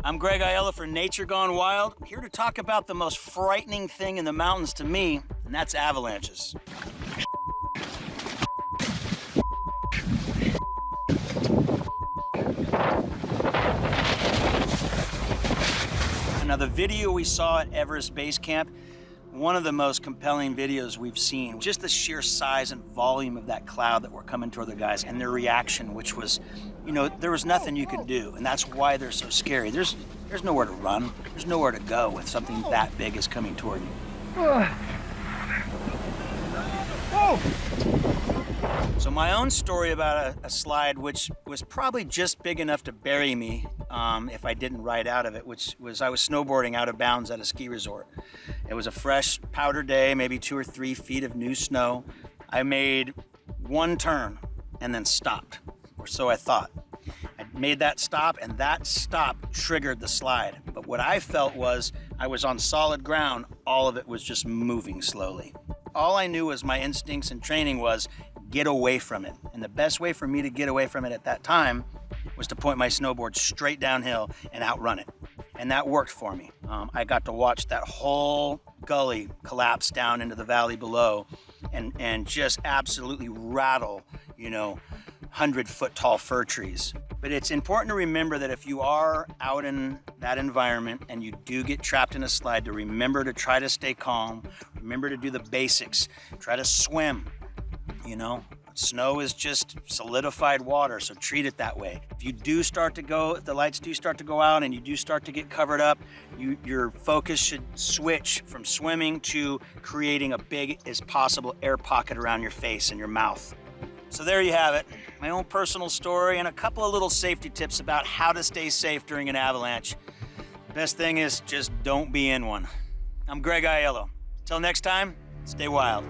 I'm Greg Aiello for Nature Gone Wild, here to talk about the most frightening thing in the mountains to me, and that's avalanches. Now, the video we saw at Everest Base Camp, one of the most compelling videos we've seen. Just the sheer size and volume of that cloud that were coming toward the guys and their reaction, which was, you know, there was nothing you could do, and that's why they're so scary. There's nowhere to run. There's nowhere to go with something that big is coming toward you. So my own story about a slide, which was probably just big enough to bury me if I didn't ride out of it, which was I was snowboarding out of bounds at a ski resort. It was a fresh powder day, maybe 2 or 3 feet of new snow. I made one turn and then stopped, or so I thought. I made that stop, and that stop triggered the slide. But what I felt was I was on solid ground. All of it was just moving slowly. All I knew was my instincts and training was get away from it. And the best way for me to get away from it at that time was to point my snowboard straight downhill and outrun it. And that worked for me. I got to watch that whole gully collapse down into the valley below and just absolutely rattle, 100-foot tall fir trees. But it's important to remember that if you are out in that environment and you do get trapped in a slide, to remember to try to stay calm, remember to do the basics, try to swim, Snow is just solidified water, so treat it that way. If the lights do start to go out and you do start to get covered up, your focus should switch from swimming to creating a big as possible air pocket around your face and your mouth. So there you have it, my own personal story and a couple of little safety tips about how to stay safe during an avalanche. Best thing is just don't be in one. I'm Greg Aiello. Till next time, stay wild.